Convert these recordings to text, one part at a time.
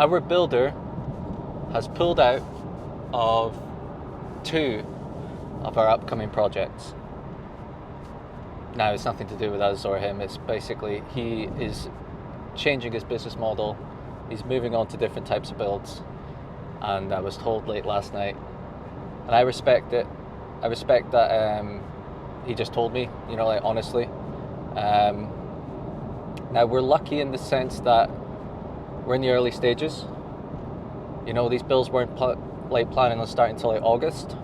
Our builder has pulled out of 2 of our upcoming projects. Now, it's nothing to do with us or him. It's basically he is changing his business model. He's moving on to different types of builds. And I was told late last night. And I respect it. I respect that he just told me, like, honestly. Now, we're lucky in the sense that we're in the early stages. These builds weren't planning on starting until like August.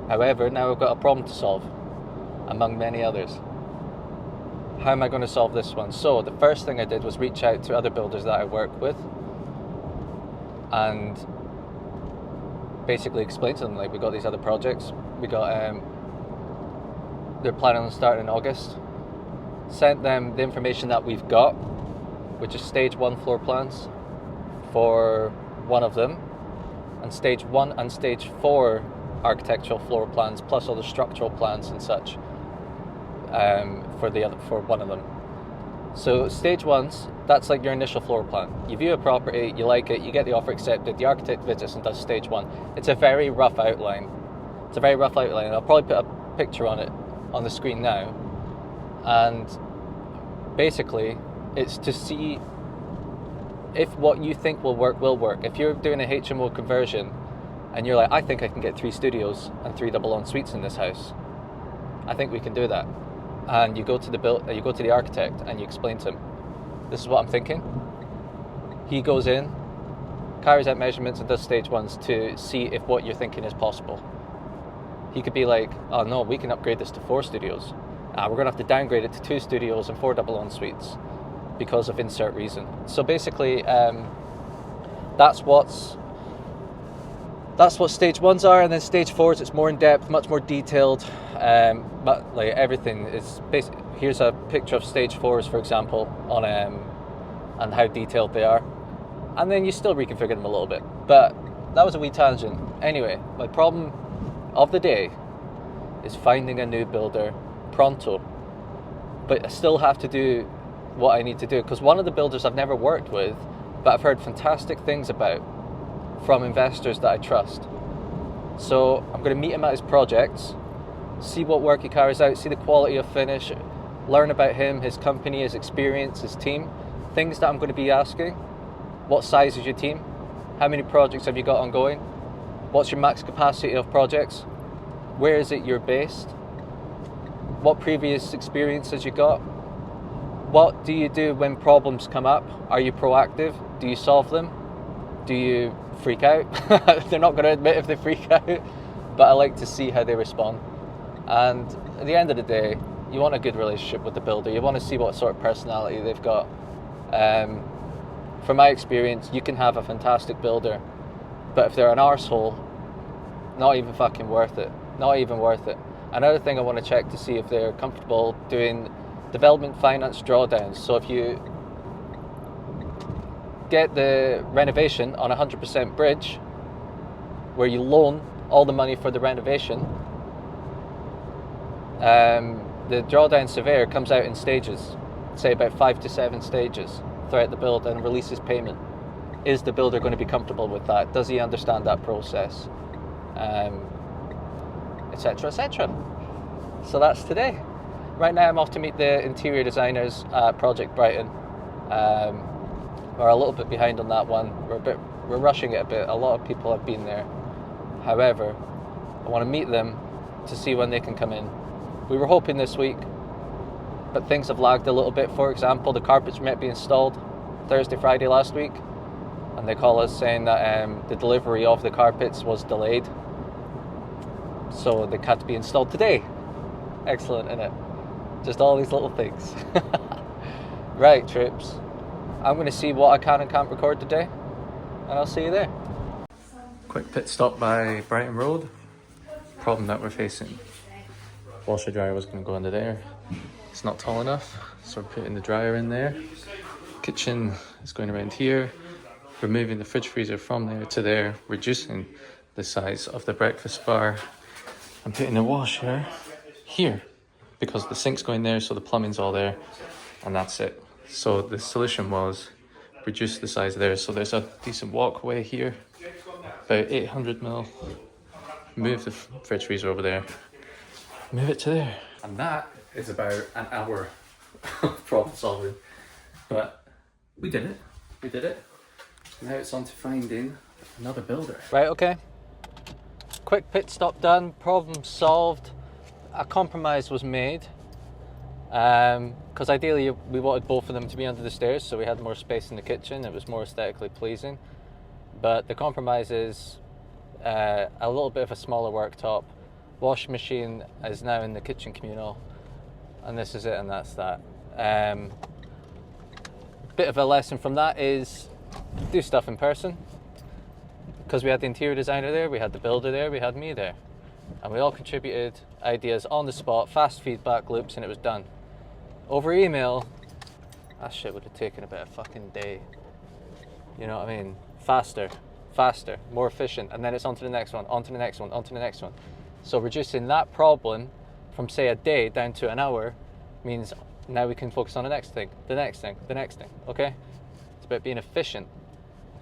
However, now we've got a problem to solve, among many others. How am I going to solve this one? So the first thing I did was reach out to other builders that I work with and basically explain to them, like, we got these other projects. We got, they're planning on starting in August. Sent them the information that we've got, which is stage 1 floor plans for one of them, and stage 1 and stage 4 architectural floor plans, plus all the structural plans and such for one of them. So stage 1's, that's like your initial floor plan. You view a property, you like it, you get the offer accepted, the architect visits and does stage 1. It's a very rough outline. I'll probably put a picture on it on the screen now. And basically, it's to see if what you think will work will work. If you're doing a HMO conversion and you're like, I think I can get 3 studios and 3 double en suites in this house, I think we can do that. And you go to the architect and you explain to him, this is what I'm thinking. He goes in, carries out measurements and does stage 1s to see if what you're thinking is possible. He could be like, oh no, we can upgrade this to 4 studios. We're going to have to downgrade it to 2 studios and 4 double en suites because of insert reason. So basically, that's what stage 1s are, and then stage 4s, it's more in depth, much more detailed. But like everything is basically, here's a picture of stage 4s, for example, on and how detailed they are, and then you still reconfigure them a little bit. But that was a wee tangent. Anyway, my problem of the day is finding a new builder pronto, but I still have to do what I need to do, because one of the builders I've never worked with, but I've heard fantastic things about from investors that I trust. So I'm going to meet him at his projects, see what work he carries out, see the quality of finish, learn about him, his company, his experience, his team, things that I'm going to be asking. What size is your team? How many projects have you got ongoing? What's your max capacity of projects? Where is it you're based? What previous experiences you got? What do you do when problems come up? Are you proactive? Do you solve them? Do you freak out? They're not going to admit if they freak out, but I like to see how they respond. And at the end of the day, you want a good relationship with the builder. You want to see what sort of personality they've got. From my experience, you can have a fantastic builder, but if they're an arsehole, not even fucking worth it. Not even worth it. Another thing I want to check to see if they're comfortable doing development finance drawdowns. So if you get the renovation on 100% bridge, where you loan all the money for the renovation, the drawdown surveyor comes out in stages, say about 5 to 7 stages throughout the build, and releases payment. Is the builder going to be comfortable with that? Does he understand that process? Etc, etc. So that's today. Right now I'm off to meet the interior designers at Project Brighton. We're a little bit behind on that one. We're rushing it a bit. A lot of people have been there. However, I want to meet them to see when they can come in. We were hoping this week, but things have lagged a little bit. For example, the carpets were meant to be installed Thursday, Friday last week, and they call us saying that the delivery of the carpets was delayed, so they had to be installed today. Excellent, innit? Just all these little things. Right, trips. I'm going to see what I can and can't record today, and I'll see you there. Quick pit stop by Brighton Road. Problem that we're facing. Washer dryer was going to go under there. It's not tall enough, so we're putting the dryer in there. Kitchen is going around here. We're moving the fridge freezer from there to there, reducing the size of the breakfast bar. I'm putting the washer here because the sink's going there, so the plumbing's all there, and that's it. So the solution was reduce the size there. So there's a decent walkway here, about 800 mil. Move the fridge freezer over there. Move it to there. And that is about an hour of problem solving. But we did it. We did it. Now it's on to finding another builder. Right, okay. Quick pit stop done, problem solved. A compromise was made. Because ideally we wanted both of them to be under the stairs so we had more space in the kitchen. It was more aesthetically pleasing. But the compromise is a little bit of a smaller worktop. Washing machine is now in the kitchen communal. And this is it, and that's that. Bit of a lesson from that is do stuff in person. Because we had the interior designer there, we had the builder there, we had me there. And we all contributed ideas on the spot, fast feedback loops, and it was done. Over email, that shit would have taken about a fucking day. You know what I mean? Faster, more efficient, and then it's on to the next one, on to the next one, on to the next one. So reducing that problem from, say, a day down to an hour means now we can focus on the next thing, the next thing, the next thing, okay? It's about being efficient.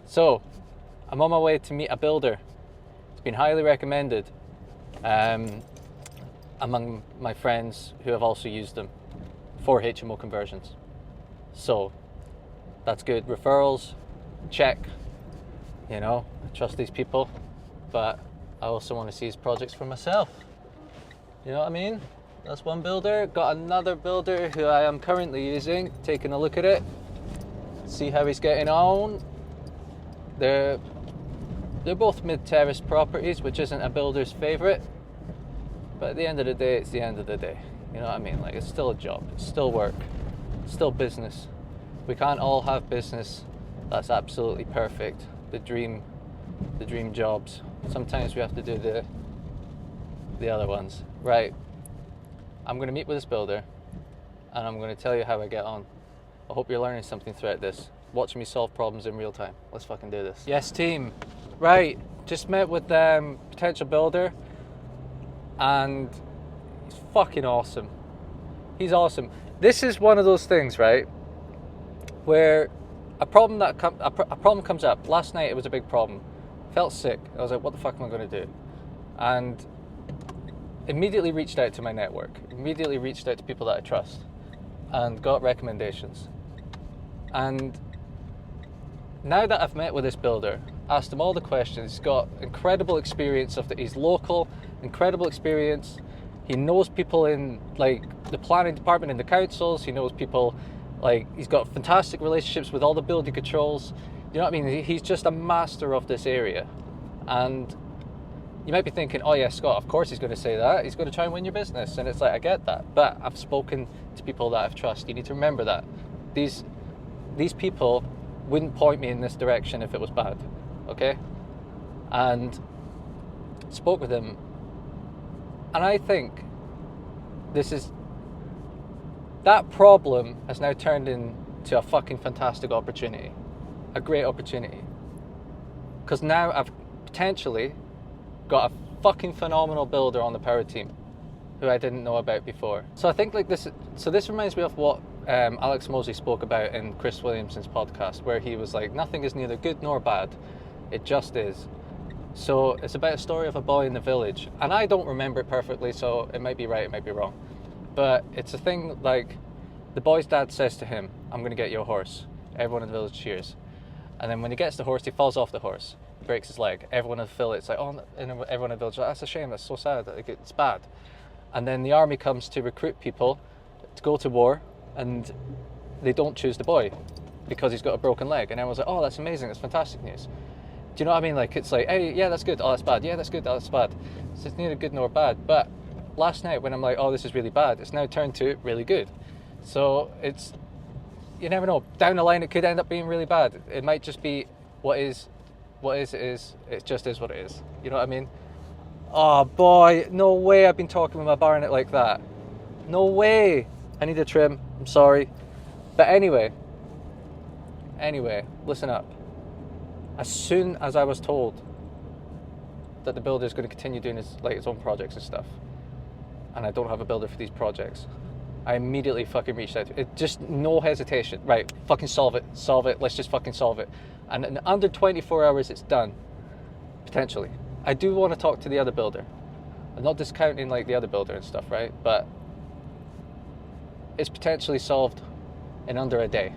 So, I'm on my way to meet a builder. It's been highly recommended among my friends who have also used them for HMO conversions. So, that's good. Referrals, check. You know, I trust these people, but I also want to see his projects for myself. You know what I mean? That's one builder. Got another builder who I am currently using, taking a look at it, see how he's getting on. They're both mid-terrace properties, which isn't a builder's favourite, but at the end of the day, it's the end of the day. You know what I mean? Like, it's still a job, it's still work, it's still business. We can't all have business that's absolutely perfect. The dream jobs. Sometimes we have to do the other ones. Right. I'm going to meet with this builder and I'm going to tell you how I get on. I hope you're learning something throughout this. Watch me solve problems in real time. Let's fucking do this. Yes, team. Right. Just met with potential builder and he's fucking awesome. He's awesome. This is one of those things, right, where a problem comes up. Last night it was a big problem. Felt sick. I was like, what the fuck am I going to do? And immediately reached out to my network. Immediately reached out to people that I trust and got recommendations. And now that I've met with this builder, asked him all the questions, he's got incredible experience he's local, incredible experience. He knows people in like the planning department in the councils. He knows people, like, he's got fantastic relationships with all the building controls. You know what I mean? He's just a master of this area. And you might be thinking, oh yeah, Scott, of course he's going to say that. He's going to try and win your business. And it's like, I get that. But I've spoken to people that I've trusted. You need to remember that. These people wouldn't point me in this direction if it was bad. Okay? And spoke with him. And I think that problem has now turned into a fucking fantastic opportunity. A great opportunity. Because now I've potentially got a fucking phenomenal builder on the power team who I didn't know about before. So I think like this reminds me of what Alex Mosley spoke about in Chris Williamson's podcast, where he was like, nothing is neither good nor bad, it just is. So it's about a story of a boy in the village, and I don't remember it perfectly, so it might be right, it might be wrong, but it's a thing like the boy's dad says to him, I'm going to get you a horse. Everyone in the village cheers. And then when he gets the horse, he falls off the horse, breaks his leg. Everyone in the village, it's like, oh, and everyone in the village, that's a shame, that's so sad, like, it's bad. And then the army comes to recruit people to go to war, and they don't choose the boy because he's got a broken leg. And everyone's like, oh, that's amazing, that's fantastic news. Do you know what I mean? Like, it's like, hey, yeah, that's good, oh, that's bad, yeah, that's good, oh, that's bad. So it's neither good nor bad. But last night when I'm like, oh, this is really bad, it's now turned to really good. So it's, you never know, down the line it could end up being really bad. It might just be what is, it just is what it is. You know what I mean? Oh boy, no way I've been talking with my baronet like that. No way. I need a trim, I'm sorry. But anyway, listen up. As soon as I was told that the builder is going to continue doing his own projects and stuff, and I don't have a builder for these projects, I immediately fucking reached out. It just no hesitation. Right, fucking solve it. Let's just fucking solve it. And in under 24 hours, it's done. Potentially. I do want to talk to the other builder. I'm not discounting like the other builder and stuff, right? But it's potentially solved in under a day,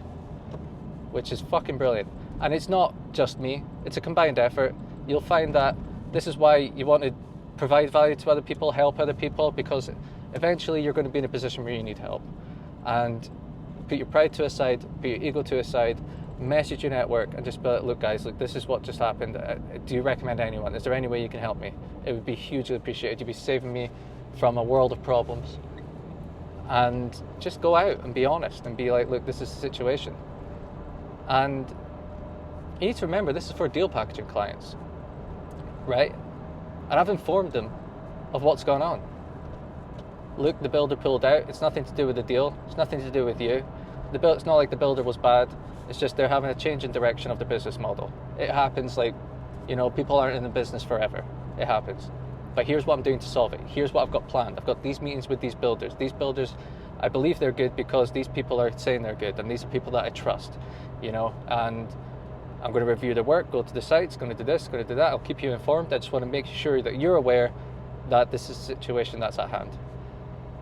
which is fucking brilliant. And it's not just me. It's a combined effort. You'll find that this is why you want to provide value to other people, help other people, because eventually you're going to be in a position where you need help. And put your pride to a side, put your ego to a side, message your network and just be like, look guys, look, this is what just happened. Do you recommend anyone? Is there any way you can help me? It would be hugely appreciated. You'd be saving me from a world of problems. And just go out and be honest and be like, look, this is the situation. And you need to remember, this is for deal packaging clients, right? And I've informed them of what's going on. Look, the builder pulled out. It's nothing to do with the deal. It's nothing to do with you. It's not like the builder was bad. It's just they're having a change in direction of the business model. It happens, like, you know, people aren't in the business forever. It happens. But here's what I'm doing to solve it. Here's what I've got planned. I've got these meetings with these builders. These builders, I believe they're good because these people are saying they're good, and these are people that I trust, you know, and I'm going to review their work, go to the sites, going to do this, going to do that. I'll keep you informed. I just want to make sure that you're aware that this is a situation that's at hand.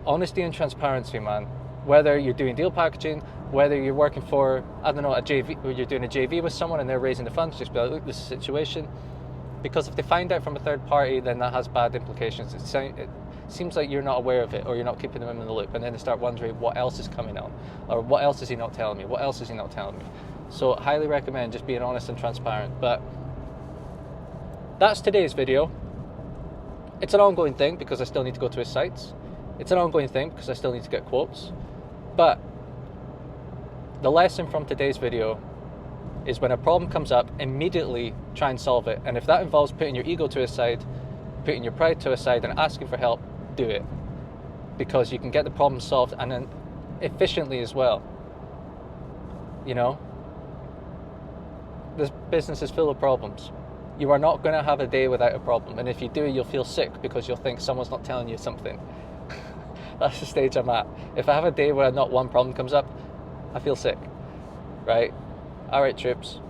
Honesty and transparency, man. Whether you're doing deal packaging, whether you're working for, I don't know, a JV, or you're doing a JV with someone and they're raising the funds, just be like, look, this is the situation. Because if they find out from a third party, then that has bad implications. It seems like you're not aware of it, or you're not keeping them in the loop, and then they start wondering what else is coming on, or what else is he not telling me, what else is he not telling me. So highly recommend just being honest and transparent. But that's today's video. It's an ongoing thing because I still need to go to his sites. It's an ongoing thing because I still need to get quotes. But the lesson from today's video is when a problem comes up, immediately try and solve it. And if that involves putting your ego to a side, putting your pride to a side and asking for help, do it. Because you can get the problem solved, and then efficiently as well. You know, this business is full of problems. You are not going to have a day without a problem. And if you do, you'll feel sick because you'll think someone's not telling you something. That's the stage I'm at. If I have a day where not one problem comes up, I feel sick, right? All right, troops.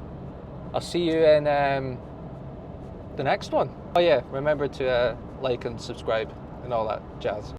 I'll see you in the next one. Oh yeah, remember to like and subscribe and all that jazz.